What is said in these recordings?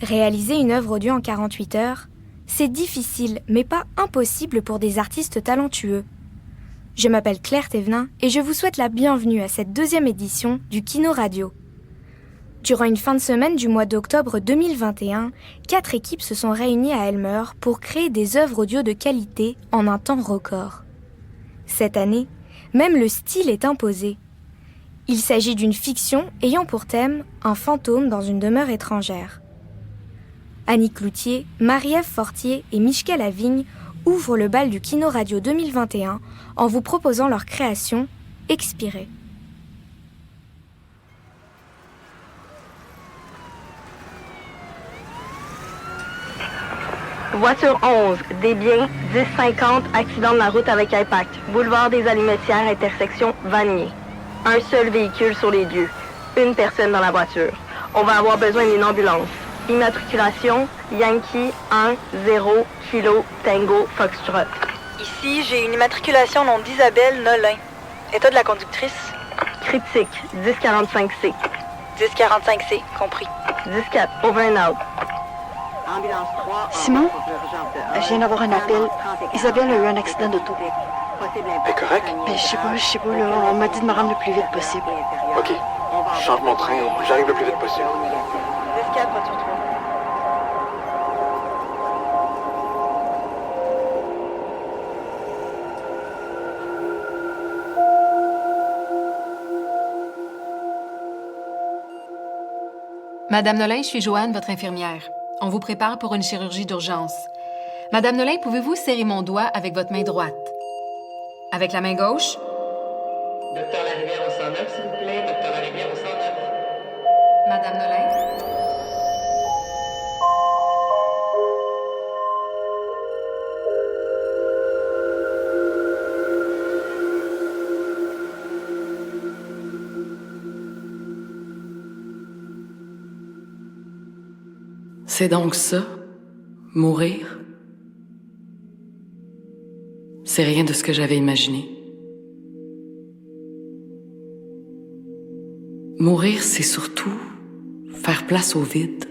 Réaliser une œuvre audio en 48 heures, c'est difficile, mais pas impossible pour des artistes talentueux. Je m'appelle Claire Thévenin et je vous souhaite la bienvenue à cette 2e édition du Kino Radio. Durant une fin de semaine du mois d'octobre 2021, 4 équipes se sont réunies à Elmer pour créer des œuvres audio de qualité en un temps record. Cette année, même le style est imposé. Il s'agit d'une fiction ayant pour thème un fantôme dans une demeure étrangère. Annie Cloutier, Marie-Ève Fortier et Michka Lavigne ouvrent le bal du Kino Radio 2021 en vous proposant leur création « Expirer ». Voiture 11, des biens, 1050, accident de la route avec impact. Boulevard des Alimentières, intersection Vanier. Un seul véhicule sur les lieux. Une personne dans la voiture. On va avoir besoin d'une ambulance. Immatriculation, Yankee 1, 0, Kilo, Tango, Foxtrot. Ici, j'ai une immatriculation nom d'Isabelle Nolin. État de la conductrice? Critique, 1045C. 1045C, compris. 104, over and out. Simon, je viens d'avoir un appel. Isabelle a eu un accident d'auto. Elle est correcte? Ben, je sais pas, là, on m'a dit de me rendre le plus vite possible. OK. Je change mon train, j'arrive le plus vite possible. 10-4, voiture 3. Madame Nolin, je suis Joanne, votre infirmière. On vous prépare pour une chirurgie d'urgence. Madame Nolin, pouvez-vous serrer mon doigt avec votre main droite? Avec la main gauche? Docteur Larivière au 109, s'il vous plaît. Docteur Larivière au 109. Madame Nolin? C'est donc ça, mourir? C'est rien de ce que j'avais imaginé. Mourir, c'est surtout faire place au vide.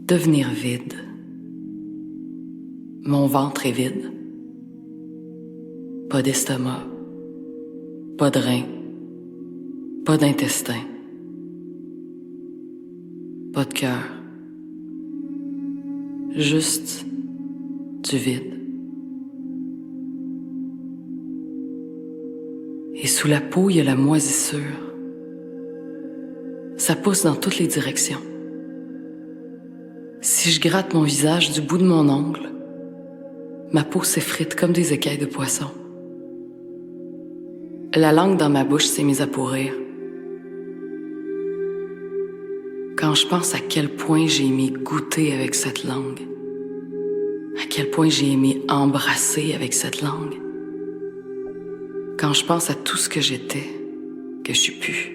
Devenir vide. Mon ventre est vide. Pas d'estomac. Pas de rein. Pas d'intestin. Pas de cœur. Juste du vide. Et sous la peau, il y a la moisissure. Ça pousse dans toutes les directions. Si je gratte mon visage du bout de mon ongle, ma peau s'effrite comme des écailles de poisson. La langue dans ma bouche s'est mise à pourrir. Quand je pense à quel point j'ai aimé goûter avec cette langue, à quel point j'ai aimé embrasser avec cette langue, quand je pense à tout ce que j'étais, que je suis plus,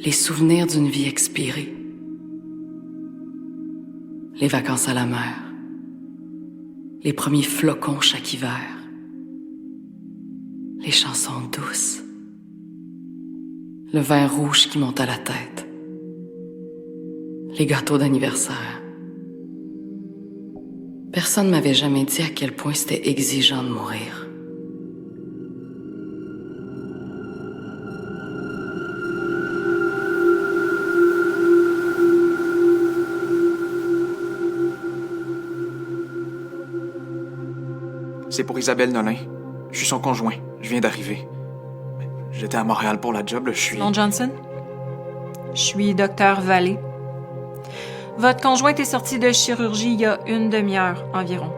les souvenirs d'une vie expirée, les vacances à la mer, les premiers flocons chaque hiver, les chansons douces, le vin rouge qui monte à la tête, les gâteaux d'anniversaire. Personne m'avait jamais dit à quel point c'était exigeant de mourir. C'est pour Isabelle Nolin. Je suis son conjoint. Je viens d'arriver. J'étais à Montréal pour la job, là, je suis... Simon Johnson? Je suis docteur Vallée. Votre conjointe est sortie de chirurgie il y a une demi-heure environ.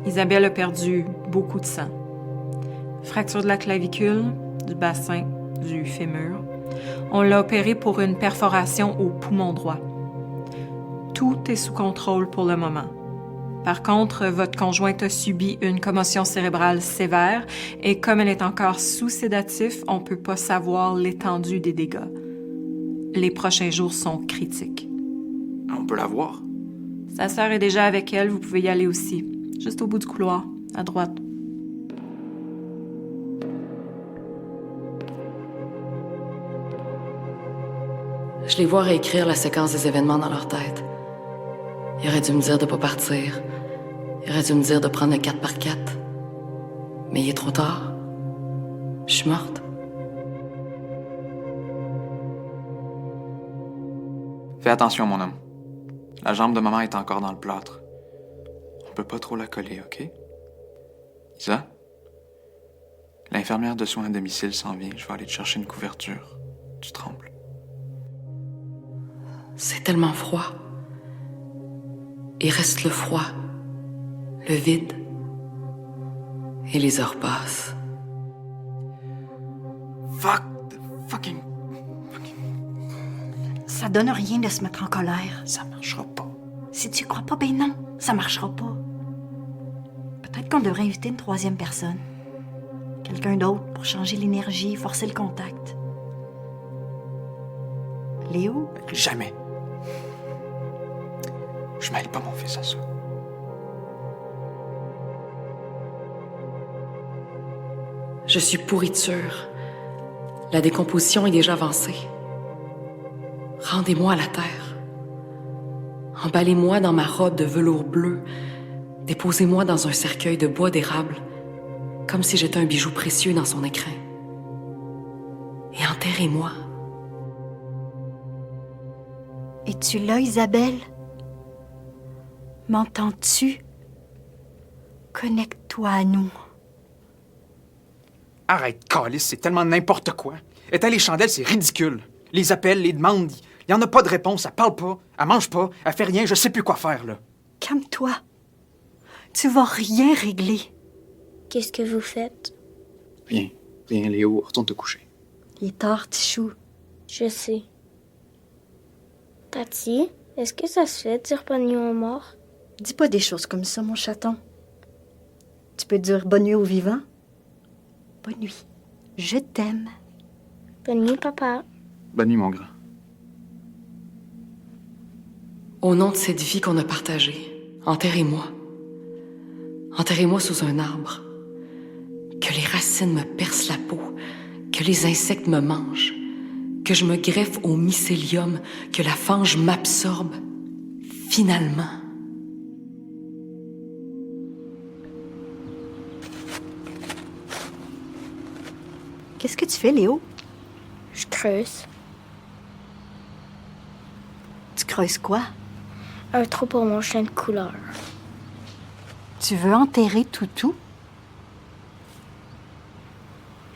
Isabelle a perdu beaucoup de sang. Fracture de la clavicule, du bassin, du fémur. On l'a opérée pour une perforation au poumon droit. Tout est sous contrôle pour le moment. Par contre, votre conjointe a subi une commotion cérébrale sévère et comme elle est encore sous sédatif, on ne peut pas savoir l'étendue des dégâts. Les prochains jours sont critiques. On peut la voir? Sa sœur est déjà avec elle, vous pouvez y aller aussi. Juste au bout du couloir, à droite. Je les vois réécrire la séquence des événements dans leur tête. Il aurait dû me dire de pas partir. Il aurait dû me dire de prendre le 4x4. Mais il est trop tard. Je suis morte. Fais attention, mon homme. La jambe de maman est encore dans le plâtre. On peut pas trop la coller, OK? Isa? L'infirmière de soins à domicile s'en vient. Je vais aller te chercher une couverture. Tu trembles. C'est tellement froid. Il reste le froid, le vide. Et les heures passent. Fucking... Ça donne rien de se mettre en colère. Ça marchera pas. Si tu crois pas, ben non, ça marchera pas. Peut-être qu'on devrait inviter une troisième personne. Quelqu'un d'autre pour changer l'énergie, forcer le contact. Léo? Jamais. Je mêle pas mon fils à ça. Je suis pourriture. La décomposition est déjà avancée. Rendez-moi à la terre. Emballez-moi dans ma robe de velours bleu. Déposez-moi dans un cercueil de bois d'érable, comme si j'étais un bijou précieux dans son écrin. Et enterrez-moi. Es-tu là, Isabelle? M'entends-tu? Connecte-toi à nous. Arrête, Calice, c'est tellement n'importe quoi. Éteins les chandelles, c'est ridicule. Les appels, les demandes, il y en a pas de réponse, elle parle pas, elle mange pas, elle fait rien, je sais plus quoi faire, là. Calme-toi. Tu vas rien régler. Qu'est-ce que vous faites? Rien, Léo, retourne te coucher. Il est tard, Tichou. Je sais. Tati, est-ce que ça se fait de dire bonne nuit aux morts? Dis pas des choses comme ça, mon chaton. Tu peux dire bonne nuit aux vivants? Bonne nuit. Je t'aime. Bonne nuit, papa. Bonne nuit, mon grand. Au nom de cette vie qu'on a partagée, enterrez-moi. Enterrez-moi sous un arbre. Que les racines me percent la peau, que les insectes me mangent, que je me greffe au mycélium, que la fange m'absorbe. Finalement. Qu'est-ce que tu fais, Léo? Je creuse. Tu creuses quoi? Un trou pour mon chien de couleur. Tu veux enterrer Toutou?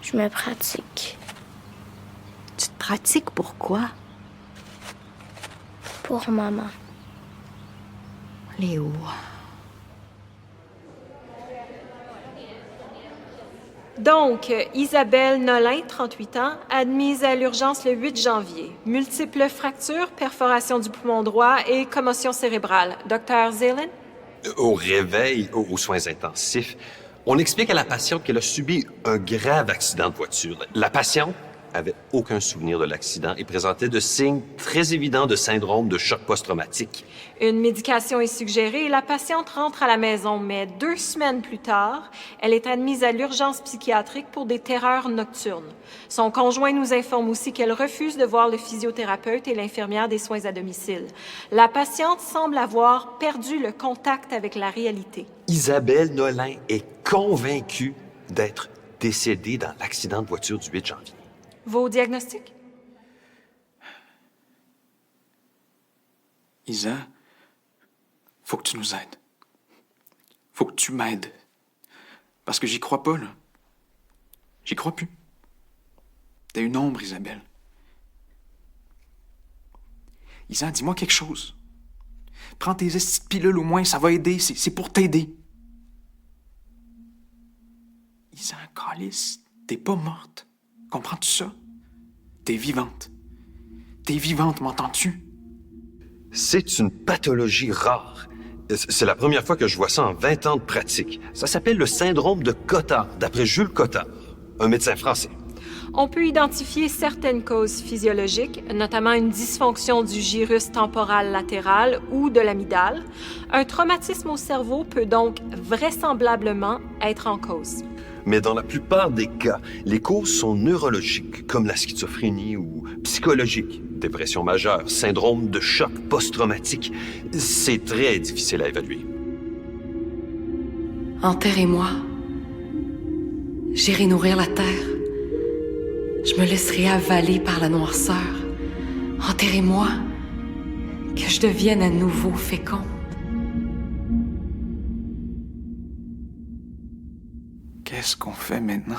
Je me pratique. Tu te pratiques pourquoi? Pour maman. Léo. Donc, Isabelle Nolin, 38 ans, admise à l'urgence le 8 janvier. Multiples fractures, perforation du poumon droit et commotion cérébrale. Docteur Zelen? Au réveil, aux soins intensifs, on explique à la patiente qu'elle a subi un grave accident de voiture. La patiente avait aucun souvenir de l'accident et présentait de signes très évidents de syndrome de choc post-traumatique. Une médication est suggérée et la patiente rentre à la maison, mais 2 semaines plus tard, elle est admise à l'urgence psychiatrique pour des terreurs nocturnes. Son conjoint nous informe aussi qu'elle refuse de voir le physiothérapeute et l'infirmière des soins à domicile. La patiente semble avoir perdu le contact avec la réalité. Isabelle Nolin est convaincue d'être décédée dans l'accident de voiture du 8 janvier. Vos diagnostics? Isa, faut que tu nous aides. Faut que tu m'aides. Parce que j'y crois pas, là. J'y crois plus. T'es une ombre, Isabelle. Isa, dis-moi quelque chose. Prends tes estis de pilules au moins, ça va aider. C'est pour t'aider. Isa, Calice, t'es pas morte. Comprends-tu ça? T'es vivante. T'es vivante, m'entends-tu? C'est une pathologie rare. C'est la première fois que je vois ça en 20 ans de pratique. Ça s'appelle le syndrome de Cotard, d'après Jules Cotard, un médecin français. On peut identifier certaines causes physiologiques, notamment une dysfonction du gyrus temporal latéral ou de l'amygdale. Un traumatisme au cerveau peut donc vraisemblablement être en cause. Mais dans la plupart des cas, les causes sont neurologiques, comme la schizophrénie, ou psychologiques, dépression majeure, syndrome de choc post-traumatique. C'est très difficile à évaluer. Enterrez-moi. J'irai nourrir la terre. Je me laisserai avaler par la noirceur. Enterrez-moi. Que je devienne à nouveau féconde. Qu'est-ce qu'on fait maintenant?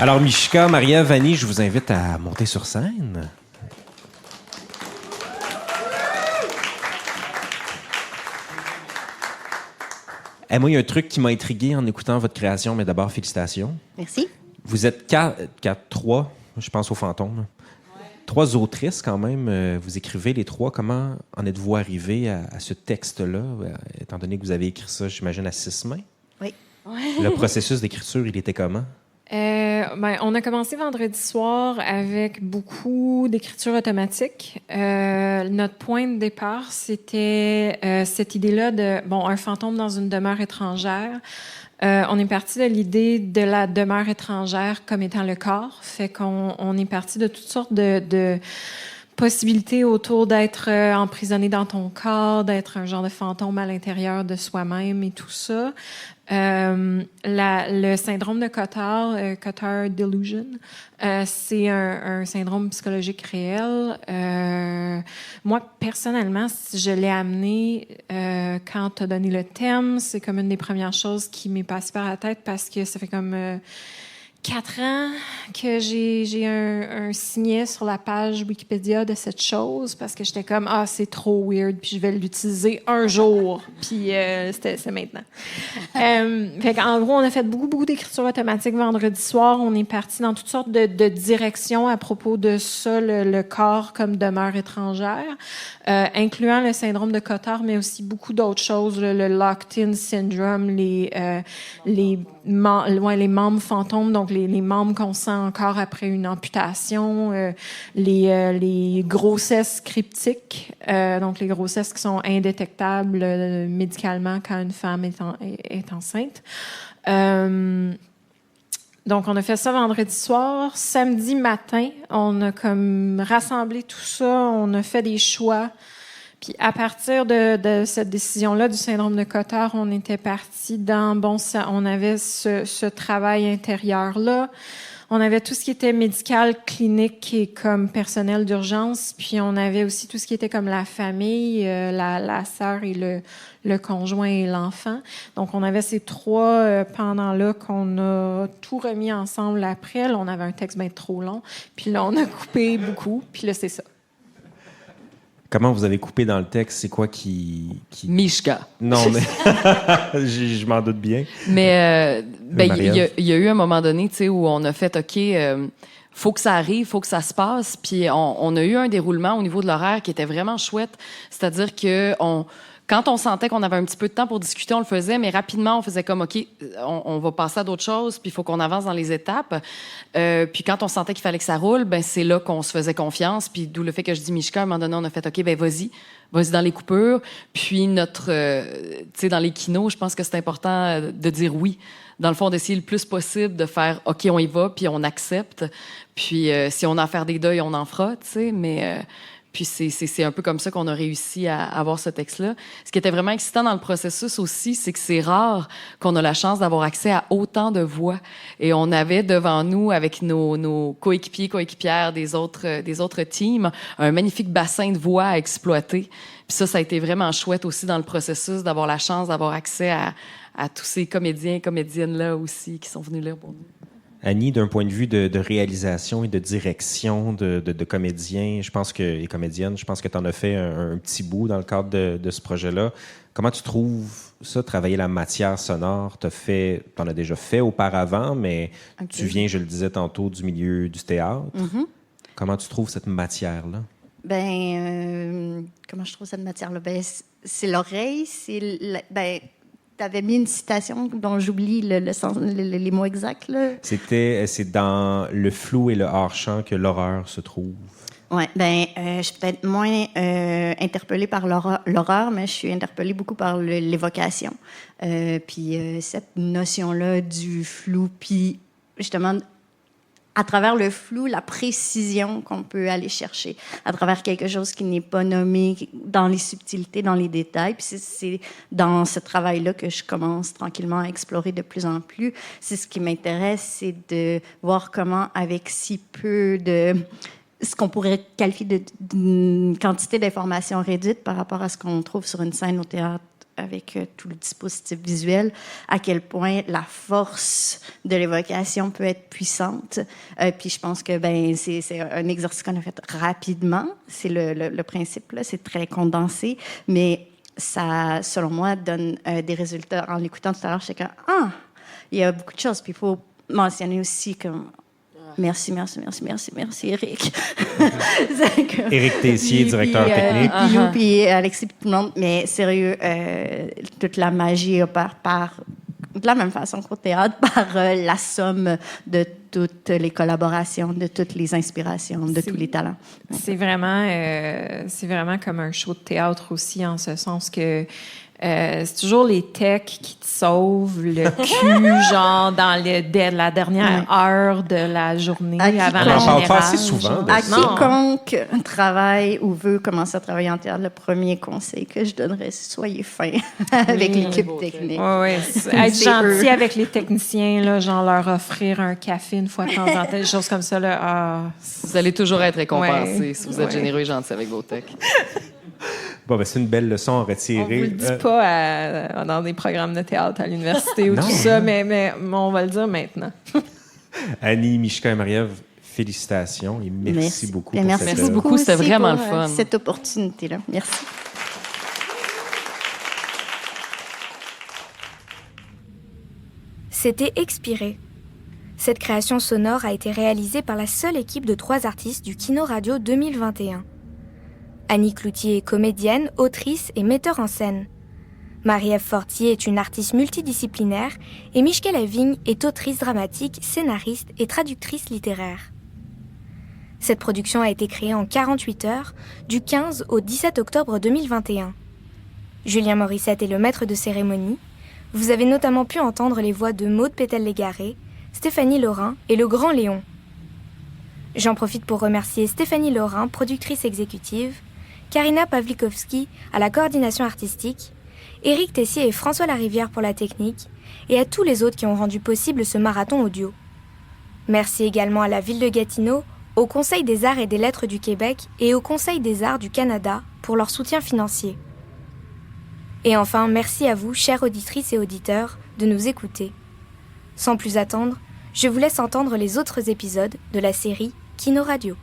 Alors, Mishka, Maria, Vanny, je vous invite à monter sur scène. Moi, il y a un truc qui m'a intrigué en écoutant votre création, mais d'abord, félicitations. Merci. Vous êtes trois, je pense aux fantômes. Trois autrices, quand même. Vous écrivez les trois. Comment en êtes-vous arrivé à ce texte-là, étant donné que vous avez écrit ça, j'imagine, à 6 mains? Oui. Le processus d'écriture, il était comment? On a commencé vendredi soir avec beaucoup d'écriture automatique. Notre point de départ, c'était cette idée-là de, un fantôme dans une demeure étrangère. On est parti de l'idée de la demeure étrangère comme étant le corps. Fait qu'on est parti de toutes sortes de possibilités autour d'être emprisonné dans ton corps, d'être un genre de fantôme à l'intérieur de soi-même et tout ça. Le syndrome de Cotard, Cotard Delusion, c'est un syndrome psychologique réel. Moi, personnellement, je l'ai amené quand tu as donné le thème. C'est comme une des premières choses qui m'est passée par la tête parce que ça fait comme 4 ans que j'ai un signet sur la page Wikipédia de cette chose parce que j'étais comme c'est trop weird puis je vais l'utiliser un jour puis c'est maintenant. Fait qu'en gros on a fait beaucoup d'écriture automatique vendredi soir. On est parti dans toutes sortes de directions à propos de ça, le corps comme demeure étrangère, incluant le syndrome de Cotard mais aussi beaucoup d'autres choses, le locked-in syndrome, les membres fantômes, donc les membres qu'on sent encore après une amputation, les grossesses cryptiques, donc les grossesses qui sont indétectables médicalement quand une femme est enceinte. Donc, on a fait ça vendredi soir. Samedi matin, on a comme rassemblé tout ça, on a fait des choix. Puis à partir de cette décision-là du syndrome de Cotard, on était parti dans on avait ce travail intérieur-là. On avait tout ce qui était médical, clinique et comme personnel d'urgence. Puis on avait aussi tout ce qui était comme la famille, la sœur et le conjoint et l'enfant. Donc on avait ces 3 pendant-là qu'on a tout remis ensemble après. Là, on avait un texte bien trop long. Puis là, on a coupé beaucoup. Puis là, c'est ça. Comment vous avez coupé dans le texte? C'est quoi qui... Mishka. Non, mais je m'en doute bien. Mais il y a eu un moment donné, tu sais, où on a fait, OK, faut que ça arrive, faut que ça se passe. Puis on a eu un déroulement au niveau de l'horaire qui était vraiment chouette. C'est-à-dire que quand on sentait qu'on avait un petit peu de temps pour discuter, on le faisait, mais rapidement, on faisait comme, OK, on va passer à d'autres choses, puis il faut qu'on avance dans les étapes. Puis quand on sentait qu'il fallait que ça roule, c'est là qu'on se faisait confiance. Puis d'où le fait que je dis Mishka, à un moment donné, on a fait, OK, vas-y dans les coupures. Puis tu sais, dans les kinos, je pense que c'est important de dire oui. Dans le fond, d'essayer le plus possible de faire, OK, on y va, puis on accepte. Puis si on a à faire des deuils, on en fera, tu sais, mais... Puis c'est un peu comme ça qu'on a réussi à avoir ce texte-là. Ce qui était vraiment excitant dans le processus aussi, c'est que c'est rare qu'on a la chance d'avoir accès à autant de voix. Et on avait devant nous, avec nos coéquipières des autres teams, un magnifique bassin de voix à exploiter. Puis ça a été vraiment chouette aussi dans le processus d'avoir la chance d'avoir accès à tous ces comédiens et comédiennes-là aussi qui sont venus là pour nous. Annie, d'un point de vue de réalisation et de direction de comédiens, et comédiennes, je pense que tu en as fait un petit bout dans le cadre de ce projet-là. Comment tu trouves ça, travailler la matière sonore? T'en as déjà fait auparavant, mais tu viens, je le disais tantôt, du milieu du théâtre. Mm-hmm. Comment tu trouves cette matière-là? Comment je trouve cette matière-là? C'est l'oreille, tu avais mis une citation dont j'oublie le sens, les mots exacts, là. C'est dans le flou et le hors-champ que l'horreur se trouve. Oui, je suis peut-être moins interpellée par l'horreur, mais je suis interpellée beaucoup par l'évocation. Puis cette notion-là du flou, puis justement, à travers le flou, la précision qu'on peut aller chercher, à travers quelque chose qui n'est pas nommé, dans les subtilités, dans les détails. Puis c'est dans ce travail-là que je commence tranquillement à explorer de plus en plus. C'est ce qui m'intéresse, c'est de voir comment, avec si peu de... ce qu'on pourrait qualifier d'une quantité d'informations réduite par rapport à ce qu'on trouve sur une scène au théâtre avec tout le dispositif visuel, à quel point la force de l'évocation peut être puissante. Puis je pense que c'est un exercice qu'on a fait rapidement. C'est le principe, là, c'est très condensé, mais ça, selon moi, donne des résultats. En l'écoutant tout à l'heure, j'étais comme il y a beaucoup de choses. Puis il faut mentionner aussi comme... Merci, Éric. Éric Tessier, directeur technique. Puis Alexis, puis tout le monde. Mais sérieux, toute la magie opère de la même façon qu'au théâtre, par la somme de toutes les collaborations, de toutes les inspirations, de tous les talents. C'est vraiment comme un show de théâtre aussi, en ce sens que c'est toujours les techs qui te sauvent le cul, genre dans la dernière heure de la journée avant la générale. On n'en parle pas assez souvent. À quiconque travaille ou veut commencer à travailler en théâtre, le premier conseil que je donnerais, c'est soyez fin avec l'équipe technique. Oui, être gentil avec les techniciens, là, genre leur offrir un café une fois de temps en temps, des choses comme ça. Là, Vous allez toujours être récompensé si vous êtes généreux et gentil avec vos techs. Bon, c'est une belle leçon à retirer. On ne vous le dit pas dans des programmes de théâtre à l'université ou tout ça, mais on va le dire maintenant. Annie, Mishka et Marie-Ève, félicitations et merci beaucoup pour cette... Merci beaucoup, c'était vraiment le fun. Cette opportunité-là. Merci. C'était Expiré. Cette création sonore a été réalisée par la seule équipe de 3 artistes du Kino Radio 2021. Annie Cloutier est comédienne, autrice et metteur en scène. Marie-Ève Fortier est une artiste multidisciplinaire et Mishka Lavigne est autrice dramatique, scénariste et traductrice littéraire. Cette production a été créée en 48 heures, du 15 au 17 octobre 2021. Julien Morissette est le maître de cérémonie. Vous avez notamment pu entendre les voix de Maude Pétel-Légaré, Stéphanie Laurin et le Grand Léon. J'en profite pour remercier Stéphanie Laurin, productrice exécutive, Karina Pavlikovski à la coordination artistique, Éric Tessier et François Larivière pour la technique, et à tous les autres qui ont rendu possible ce marathon audio. Merci également à la Ville de Gatineau, au Conseil des arts et des lettres du Québec et au Conseil des arts du Canada pour leur soutien financier. Et enfin, merci à vous, chères auditrices et auditeurs, de nous écouter. Sans plus attendre, je vous laisse entendre les autres épisodes de la série Kino Radio.